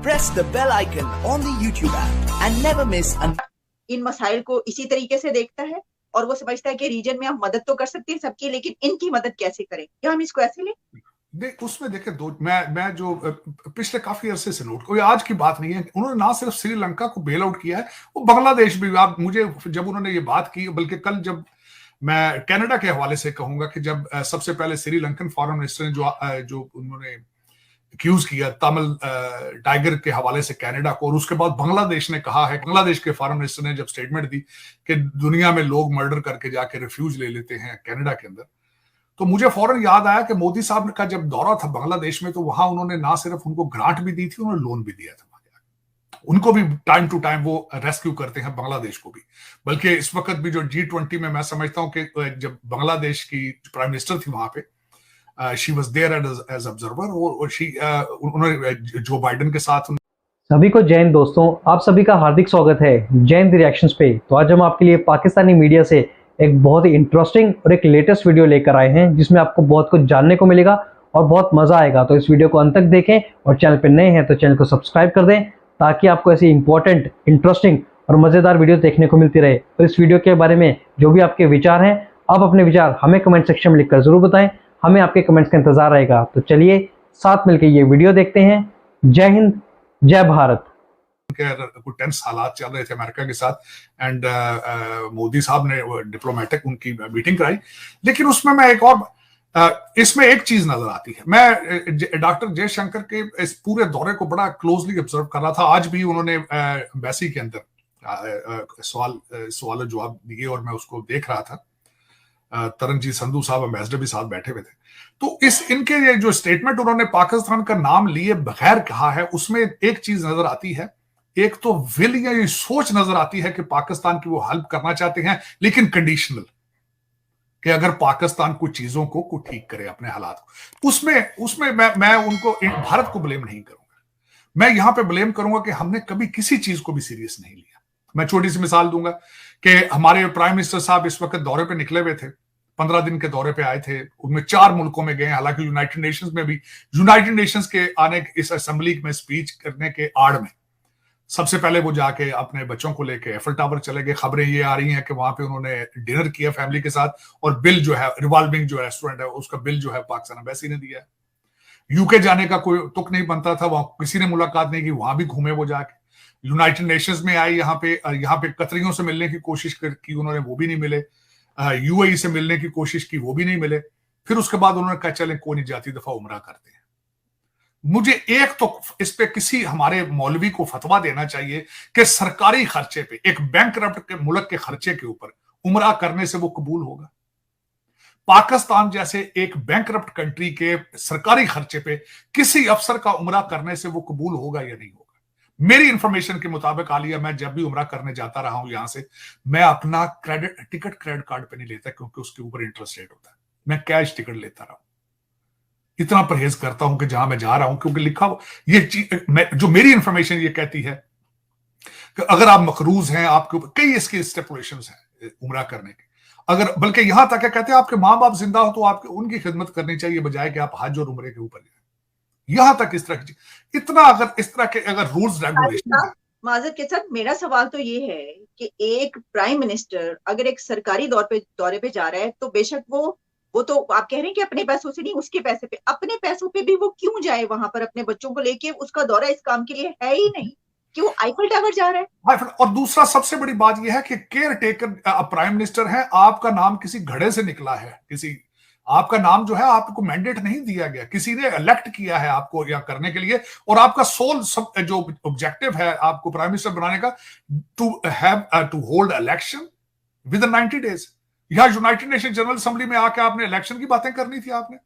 press the bell icon on the YouTube app and never miss an इन मसाइल को इसी तरीके से देखता है और वो समझता है कि रीजन में हम मदद तो कर सकते हैं सबकी, लेकिन इनकी मदद कैसे करें, क्या हम इसको ऐसे लें? उसमें देखे मैं जो पिछले काफी अरसे से नोट, कोई आज की बात नहीं है, उन्होंने ना सिर्फ श्रीलंका को बेल आउट किया है, वो बांग्लादेश भी। आप मुझे जब उन्होंने ये बात की, बल्कि कल जब मैं कनाडा के हवाले से कहूंगा कि जब सबसे पहले श्रीलंकन फॉरेन मिनिस्टर ने जो उन्होंने एक्यूज किया तमिल टाइगर के हवाले से कनाडा को, और उसके बाद बांग्लादेश ने कहा है, बांग्लादेश के फॉरेन मिनिस्टर ने जब स्टेटमेंट दी कि दुनिया में लोग मर्डर करके जाके रिफ्यूज ले लेते हैं कनाडा के अंदर, तो मुझे फौरन याद आया कि मोदी साहब का जब दौरा था बांग्लादेश में, तो वहां उन्होंने ना सिर्फ उनको ग्रांट भी दी थी, उन्होंने लोन भी दिया था। उनको भी टाइम टू टाइम वो रेस्क्यू करते हैं, बांग्लादेश को भी। बल्कि इस वक्त भी जो G20 में मैं समझता हूं कि जब बांग्लादेश की प्राइम मिनिस्टर थी वहां पे, she was there as observer, और उन्होंने जो बाइडेन के साथ। सभी को जय हिंद दोस्तों, आप सभी का हार्दिक स्वागत है जय हिंद रिएक्शंस पे। तो आज हम आपके लिए पाकिस्तानी मीडिया से एक बहुत ही इंटरेस्टिंग और एक लेटेस्ट वीडियो लेकर आए हैं, जिसमें आपको बहुत कुछ जानने को मिलेगा और बहुत मजा आएगा। तो इस वीडियो को अंत तक देखें और चैनल पर नए हैं तो चैनल को सब्सक्राइब कर दें, ताकि आपको ऐसी इंपॉर्टेंट, इंटरेस्टिंग और मजेदार वीडियो देखने को मिलती रहे। और इस वीडियो के बारे में जो भी आपके विचार हैं, आप अपने विचार हमें कमेंट सेक्शन में लिखकर जरूर बताएं, हमें आपके कमेंट्स का इंतजार रहेगा। तो चलिए साथ मिलकर ये वीडियो देखते हैं। जय हिंद, जय भारत। कुछ टेंस हालात चल रहे थे अमेरिका के साथ, एंड मोदी साहब ने डिप्लोमेटिक उनकी मीटिंग कराई, लेकिन उसमें मैं एक और इसमें एक चीज नजर आती है। मैं डॉक्टर जयशंकर के इस पूरे दौरे को बड़ा क्लोजली ऑब्जर्व कर रहा था। आज भी उन्होंने एम्बेसी के अंदर सवाल जवाब दिए और मैं उसको देख रहा था। तरनजीत संधू साहब एम्बेसडर भी साथ बैठे हुए थे। तो इनके ये जो स्टेटमेंट उन्होंने पाकिस्तान का नाम लिए बगैर कहा है, उसमें एक चीज नजर आती है। एक तो विल या ये सोच नजर आती है कि पाकिस्तान की वो हेल्प करना चाहते हैं, लेकिन कंडीशनल, कि अगर पाकिस्तान कुछ चीजों को ठीक करे अपने हालात को। उसमें मैं उनको, भारत को ब्लेम नहीं करूंगा। मैं यहां पे ब्लेम करूंगा कि हमने कभी किसी चीज को भी सीरियस नहीं लिया। मैं छोटी सी मिसाल दूंगा कि हमारे प्राइम मिनिस्टर साहब इस वक्त दौरे पे निकले हुए थे, 15 दिन के दौरे पे आए थे, उनमें 4 मुल्कों में गए। हालांकि यूनाइटेड नेशंस में भी, यूनाइटेड नेशंस के आने, इस असेंबली में स्पीच करने के आड़ में सबसे पहले वो जाके अपने बच्चों को लेके एफिल टावर चले गए। खबरें ये आ रही हैं कि वहां पे उन्होंने डिनर किया फैमिली के साथ, और बिल जो है, रिवॉल्विंग जो रेस्टोरेंट है, उसका बिल जो है पाकिस्तान एम्बेसी ने दिया है। यूके जाने का कोई तुक नहीं बनता था, वहां किसी ने मुलाकात नहीं की, वहां भी घूमे वो जाके। यूनाइटेड नेशंस में आए, यहाँ पे कतरियों से मिलने की कोशिश की उन्होंने, वो भी नहीं मिले। यूएई से मिलने की कोशिश की, वो भी नहीं मिले। फिर उसके बाद उन्होंने कहा चले कोई नहीं, जाती दफा उमरा करते हैं। मुझे एक तो इस पे किसी हमारे मौलवी को फतवा देना चाहिए कि सरकारी खर्चे पे, एक बैंकरप्ट के मुल्क के खर्चे के ऊपर उमरा करने से वो कबूल होगा? पाकिस्तान जैसे एक बैंकरप्ट कंट्री के सरकारी खर्चे पे किसी अफसर का उमरा करने से वो कबूल होगा या नहीं होगा? मेरी इंफॉर्मेशन के मुताबिक आलिया, मैं जब भी उमरा करने जाता रहा हूं यहां से, मैं अपना टिकट क्रेडिट कार्ड पे नहीं लेता, क्योंकि उसके ऊपर इंटरेस्ट रेट होता है। मैं कैश टिकट लेता रहा हूं। इतना परहेज करता हूं कि जहां मैं जा रहा हूं, क्योंकि लिखा ये चीज, जो मेरी इंफॉर्मेशन ये कहती है कि अगर आप मकरूज हैं, आपके ऊपर कई इसके स्टेपुलेशंस हैं उमरा करने के। अगर बल्कि यहां तक कहते हैं आपके माँ बाप जिंदा हो तो आपको उनकी खिदमत करनी चाहिए, बजाय कि आप हज और उमरे के ऊपर जाए। यहां तक इस तरह की, इतना अगर इस तरह के अगर रूल्स रेगुलेशन। माजर के साथ मेरा सवाल तो ये है कि एक प्राइम मिनिस्टर अगर एक सरकारी दौरे पे जा रहा है, तो बेशक वो तो आप कह रहे हैं कि अपने पैसों से नहीं, उसके पैसे पे, अपने पैसों पे भी वो क्यों जाए वहां पर अपने बच्चों को लेके? उसका दौरा इस काम के लिए है ही नहीं कि वो आईफल टावर जा रहा है। और दूसरा सबसे बड़ी बात यह है कि केयर टेकर प्राइम मिनिस्टर है, आपका नाम किसी घड़े से निकला है, आपका नाम जो है आपको मैंडेट नहीं दिया गया, किसी ने इलेक्ट किया है आपको या करने के लिए, और आपका सोल जो ऑब्जेक्टिव है आपको प्राइम मिनिस्टर बनाने का, to hold election within 90 days। यहां यूनाइटेड नेशन जनरल असेंबली में आके आपने इलेक्शन की बातें करनी थी आपने।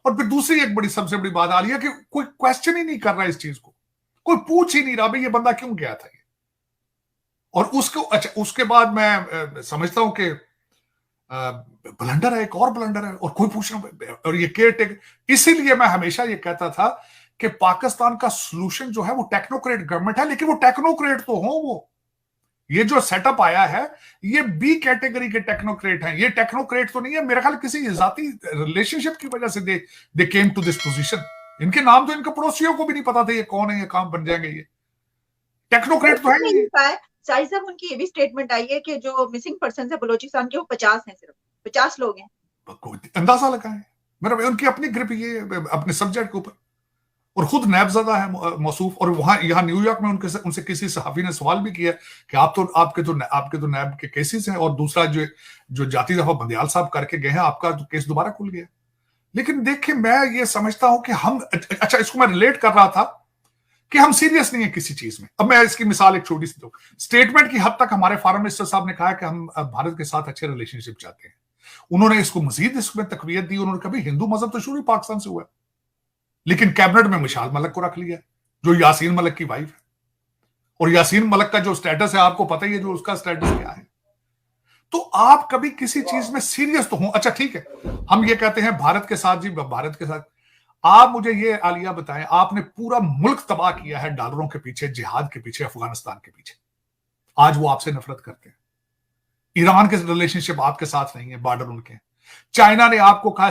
और फिर दूसरी एक सबसे बड़ी बात आ रही है कि कोई क्वेश्चन ही नहीं कर रहा इस चीज को, कोई पूछ ही नहीं रहा भाई ये बंदा क्यों गया था ये। और उसके बाद मैं समझता हूं कि ब्लंडर है, एक और ब्लंडर है, और कोई पूछना, और ये केयर टेक। इसीलिए मैं हमेशा ये कहता था कि पाकिस्तान का सोल्यूशन जो है वो टेक्नोक्रेट गवर्नमेंट है, लेकिन वो टेक्नोक्रेट तो हो, वो ये जो सेटअप आया है ये बी कैटेगरी के टेक्नोक्रेट हैं। ये टेक्नोक्रेट तो नहीं है, मेरे ख्याल किसी जाती रिलेशनशिप की वजह से दे केम टू दिस पोजीशन। इनके नाम तो इनके पड़ोसियों को भी नहीं पता था ये कौन है, ये काम बन जाएंगे, ये टेक्नोक्रेट तो है नहीं। शाहिद साहब, उनकी ये भी स्टेटमेंट आई है कि जो मिसिंग पर्सन है बलोचिस्तान के वो 50 हैं, सिर्फ 50 लोग हैं। अंदाजा लगाएं, मेरा उनकी अपनी ग्रिप ये अपने सब्जेक्ट के ऊपर, और खुद नैबजदा है मौसूफ। और वहां यहाँ न्यूयॉर्क में उनसे किसी सहाफी ने सवाल भी किया कि आपके तो नैब के केसेस हैं, और दूसरा जो जाती दफा बंदियाल साहब करके गए हैं, आपका तो केस दोबारा खुल गया। लेकिन देखिए, मैं ये समझता हूं कि हम, अच्छा इसको मैं रिलेट कर रहा था कि हम सीरियस नहीं है किसी चीज में। अब मैं इसकी मिसाल एक छोटी सी दूं, स्टेटमेंट की हद तक हमारे फॉरेन मिनिस्टर साहब ने कहा कि हम भारत के साथ अच्छे रिलेशनशिप चाहते हैं। उन्होंने इसको मजीद इसमें तकवीयत दी। उन्होंने कहा हिंदू मजहब तो शुरू पाकिस्तान से हुआ है, लेकिन कैबिनेट में मिशाल मलिक को रख लिया, जो यासीन मलिक की वाइफ है। और यासीन मलिक का जो स्टेटस है आपको पता ही है, जो उसका स्टेटस क्या है। तो आप कभी किसी चीज में सीरियस तो हो। अच्छा ठीक है, हम ये कहते हैं भारत के साथ, जी भारत के साथ, आप मुझे ये आलिया बताएं, आपने पूरा मुल्क तबाह किया है डॉलरों के पीछे, जिहाद के पीछे, अफगानिस्तान के पीछे। आज वो आपसे नफरत करते हैं। ईरान के रिलेशनशिप आपके साथ नहीं है, बॉर्डर उनके। चाइना ने आपको कहा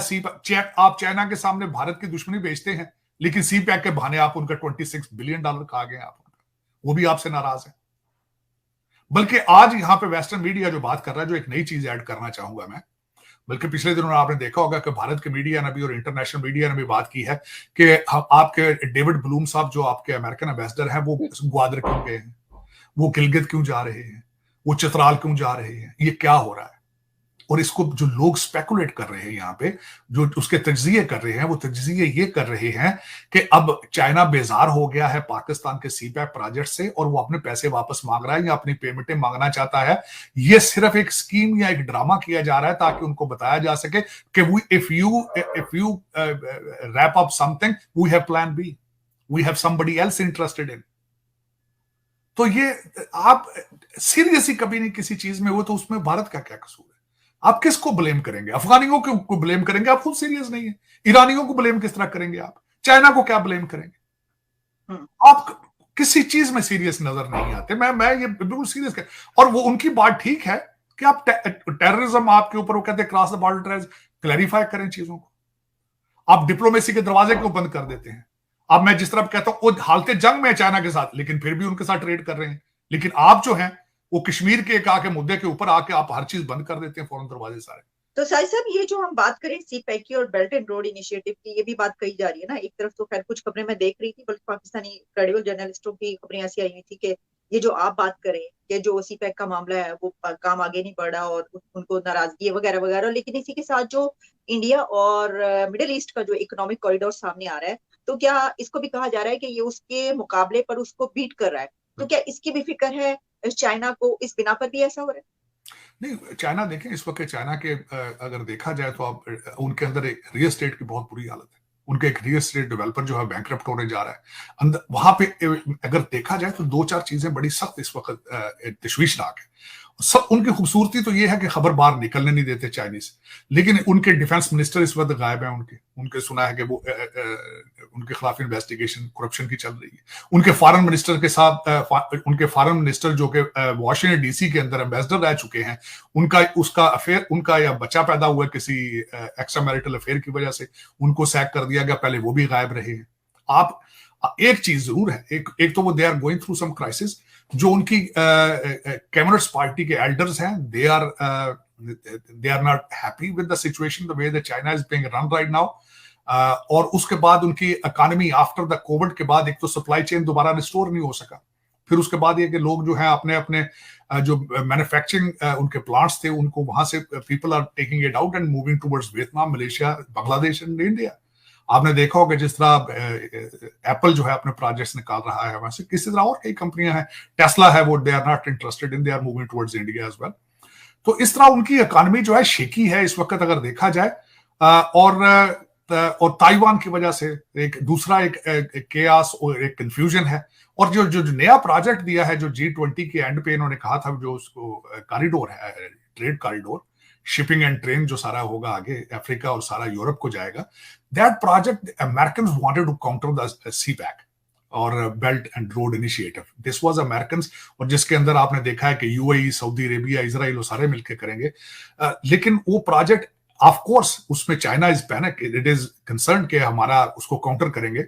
आप चाइना के सामने भारत की दुश्मनी बेचते हैं, लेकिन सी पैक के बहाने आप उनका $26 बिलियन खा गए आप उनका, वो भी आपसे नाराज है। बल्कि आज यहां पे वेस्टर्न मीडिया जो बात कर रहा है, जो एक नई चीज ऐड करना चाहूंगा मैं, बल्कि पिछले दिनों आपने देखा होगा कि भारत के मीडिया ने भी और इंटरनेशनल मीडिया ने भी बात की है कि आपके डेविड ब्लूम साहब जो आपके अमेरिकन एम्बेसडर हैं, वो ग्वादर क्यों गए हैं, वो गिलगित क्यों जा रहे हैं, वो चित्राल क्यों जा रहे हैं, ये क्या हो रहा है। और इसको जो लोग स्पेकुलेट कर रहे हैं यहाँ पे, जो उसके तज्जिए कर रहे हैं, वो तज्जिए ये कर रहे हैं कि अब चाइना बेजार हो गया है पाकिस्तान के सीपैक प्रोजेक्ट से, और वो अपने पैसे वापस मांग रहा है या अपनी पेमेंटें मांगना चाहता है। ये सिर्फ एक स्कीम या एक ड्रामा किया जा रहा है ताकि उनको बताया जा सके कि if you wrap up something, we have plan B, we have somebody else interested in. तो ये आप सीरियसली कभी नहीं किसी चीज में हो, तो उसमें भारत का क्या कसूर है? आप किसको ब्लेम करेंगे? अफगानियों को ब्लेम करेंगे? आप खुद सीरियस नहीं है। ईरानियों को ब्लेम किस तरह करेंगे आप? चाइना को क्या ब्लेम करेंगे? आप किसी चीज में सीरियस नजर नहीं आते। मैं ये बिल्कुल सीरियस कर, और वो उनकी बात ठीक है कि आप टेररिज्म आपके ऊपर, वो कहते हैं cross the border terrorism, clarify करें चीजों को। आप डिप्लोमेसी के दरवाजे क्यों बंद कर देते हैं? अब मैं जिस तरह कहता हूं, वो हालते जंग में चाइना के साथ, लेकिन फिर भी उनके साथ ट्रेड कर रहे हैं। लेकिन आप जो हैं वो कश्मीर के आके मुद्दे के ऊपर आके आप हर चीज बंद कर देते हैं, फौरन दरवाजे सारे। तो शाहिद साहब, ये जो हम बात करें सीपैक की और बेल्ट एंड रोड इनिशिएटिव की, ये भी बात कही जा रही है ना। एक तरफ तो खैर कुछ खबरें मैं देख रही थी, बल्कि पाकिस्तानी क्रेडिबल जर्नलिस्टों की खबरें ऐसी आई हुई थी कि ये जो आप बात करें कि जो सीपैक का मामला है वो काम आगे नहीं बढ़ा और उनको नाराजगी है वगैरह वगैरह, लेकिन इसी के साथ जो इंडिया और मिडिल ईस्ट का जो इकोनॉमिक कॉरिडोर सामने आ रहा है, तो क्या इसको भी कहा जा रहा है कि ये उसके मुकाबले पर उसको बीट कर रहा है? तो क्या इसकी भी फिक्र है चाइना को, इस बिना पर भी ऐसा हो रहा है? नहीं, चाइना देखें, इस वक्त चाइना के अगर देखा जाए तो आप उनके अंदर एक रियल एस्टेट की बहुत बुरी हालत है। उनके एक रियल एस्टेट डेवलपर जो है बैंकरप्ट होने जा रहा है अंदर। वहां पे अगर देखा जाए तो दो चार चीजें बड़ी सख्त इस वक्त तशवीशनाक है। सब उनकी खूबसूरती तो ये है कि खबर बाहर निकलने नहीं देते चाइनीज, लेकिन उनके डिफेंस मिनिस्टर इस वक्त गायब है। उनके सुना है कि वो उनके खिलाफ इन्वेस्टिगेशन करप्शन की चल रही है। उनके फॉरेन मिनिस्टर के साथ उनके फॉरेन मिनिस्टर जो कि वॉशिंगटन डीसी के अंदर एम्बेसडर रह चुके हैं, उसका अफेयर, उनका या बच्चा पैदा हुआ किसी एक्स्ट्रा मैरिटल अफेयर की वजह से, उनको सैक कर दिया गया। पहले वो भी गायब रहे हैं। आप एक चीज जरूर है, एक तो वो they are going through some crisis. जो उनकी कम्युनिस्ट पार्टी के एल्डर्स हैं, they are not happy with the situation the way the China is being run right now. और उसके बाद उनकी इकोनॉमी आफ्टर द कोविड के बाद, एक तो सप्लाई चेन दोबारा रिस्टोर नहीं हो सका। फिर उसके बाद ये कि लोग जो है अपने अपने जो मैन्युफैक्चरिंग उनके प्लांट्स थे, उनको वहां से people are taking it out and moving towards Vietnam, Malaysia, Bangladesh and India. आपने देखा होगा जिस तरह एप्पल जो है अपने प्रोजेक्ट्स निकाल रहा है, वैसे किसी तरह और कई कंपनियां हैं, टेस्ला है, वो they are not interested in, they are moving towards India as well. तो इस तरह उनकी इकोनॉमी जो है शेकी है इस वक्त अगर देखा जाए। और ताइवान की वजह से एक दूसरा एक केयास और एक कंफ्यूजन है। और जो नया प्रोजेक्ट दिया है, जो G20 के एंड पे इन्होंने कहा था, जो उसको कॉरिडोर है, trade corridor, shipping and train जो सारा होगा आगे अफ्रीका और सारा यूरोप को जाएगा, that project Americans wanted to counter the CPEC और belt and road initiative. This was Americans, और जिसके अंदर आपने देखा है कि यूएई, सऊदी अरेबिया, इजराइल वो सारे मिलकर करेंगे। लेकिन वो प्रोजेक्ट ऑफ कोर्स उसमें China is panic, it is concern कि हमारा उसको काउंटर करेंगे।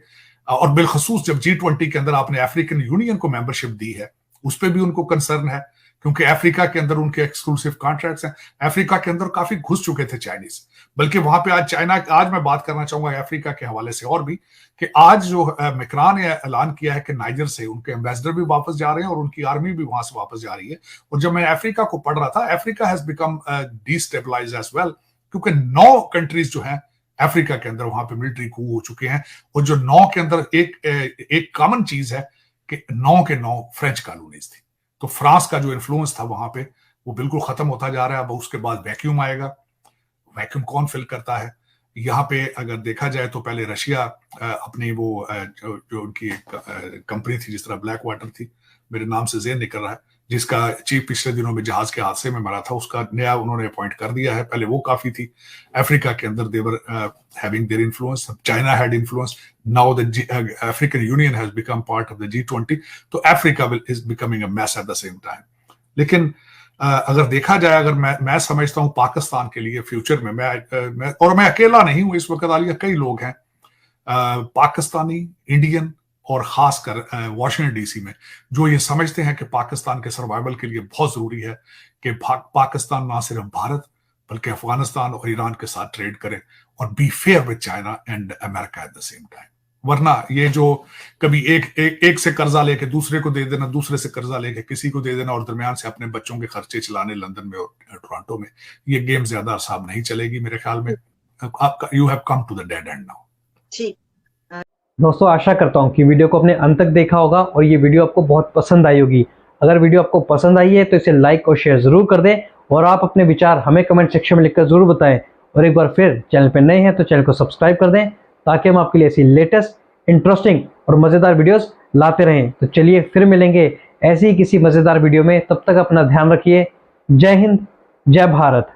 और बिलखसूस जब G20 के अंदर आपने अफ्रीकन यूनियन को मेंबरशिप दी है, उस पर भी उनको कंसर्न है, क्योंकि अफ्रीका के अंदर उनके एक्सक्लूसिव कॉन्ट्रैक्ट्स हैं। अफ्रीका के अंदर काफी घुस चुके थे चाइनीज, बल्कि वहां पे आज मैं बात करना चाहूंगा अफ्रीका के हवाले से और भी, कि आज जो मैक्रॉन ने ऐलान किया है कि नाइजर से उनके एम्बेसडर भी वापस जा रहे हैं और उनकी आर्मी भी वहां से वापस जा रही है। और जब मैं अफ्रीका को पढ़ रहा था, Africa has become destabilized as well, क्योंकि 9 कंट्रीज जो हैं अफ्रीका के अंदर वहां पे मिलिट्री कू हो चुके हैं। और जो 9 के अंदर एक कॉमन चीज है कि 9 के 9 फ्रेंच कॉलोनीज थी। तो फ्रांस का जो इन्फ्लुएंस था वहां पे वो बिल्कुल खत्म होता जा रहा है। अब उसके बाद वैक्यूम आएगा। वैक्यूम कौन फिल करता है? यहाँ पे अगर देखा जाए तो पहले रशिया अपनी वो जो उनकी एक कंपनी थी जिस तरह ब्लैक वाटर थी, मेरे नाम से ज़ेन निकल रहा है, जिसका चीफ पिछले दिनों में जहाज के हादसे में मरा था, उसका नया उन्होंने अपॉइंट कर दिया है। पहले वो काफी थी। अफ्रीका के अंदर they were having their influence, China had influence, now the African Union has become part of the G20, तो Africa is becoming a mess at the same time. लेकिन अगर देखा जाए, अगर मैं समझता हूँ पाकिस्तान के लिए फ्यूचर में मैं अकेला नहीं हूं इस वक्त, आलिया कई लोग हैं पाकिस्तानी, इंडियन और खासकर वॉशिंगटन डीसी में, जो ये समझते हैं कि पाकिस्तान के सर्वाइवल के लिए बहुत जरूरी है कि पाकिस्तान ना सिर्फ भारत बल्कि अफगानिस्तान और ईरान के साथ ट्रेड करे और be fair with China and America at the same time. वरना ये जो कभी एक से कर्जा लेके दूसरे को दे देना, दूसरे से कर्जा लेके किसी को दे देना और दरमियान से अपने बच्चों के खर्चे चलाने लंदन में और टोरंटो में, ये गेम ज्यादा अरसाब नहीं चलेगी मेरे ख्याल में। You have come to the dead end now. जी दोस्तों, आशा करता हूँ कि वीडियो को आपने अंत तक देखा होगा और ये वीडियो आपको बहुत पसंद आई होगी। अगर वीडियो आपको पसंद आई है तो इसे लाइक और शेयर जरूर कर दें और आप अपने विचार हमें कमेंट सेक्शन में लिखकर जरूर बताएं। और एक बार फिर चैनल पर नए हैं तो चैनल को सब्सक्राइब कर दें ताकि हम आपके लिए ऐसी लेटेस्ट, इंटरेस्टिंग और मज़ेदार वीडियोस लाते रहें। तो चलिए फिर मिलेंगे ऐसी ही किसी मज़ेदार वीडियो में। तब तक अपना ध्यान रखिए। जय हिंद, जय भारत।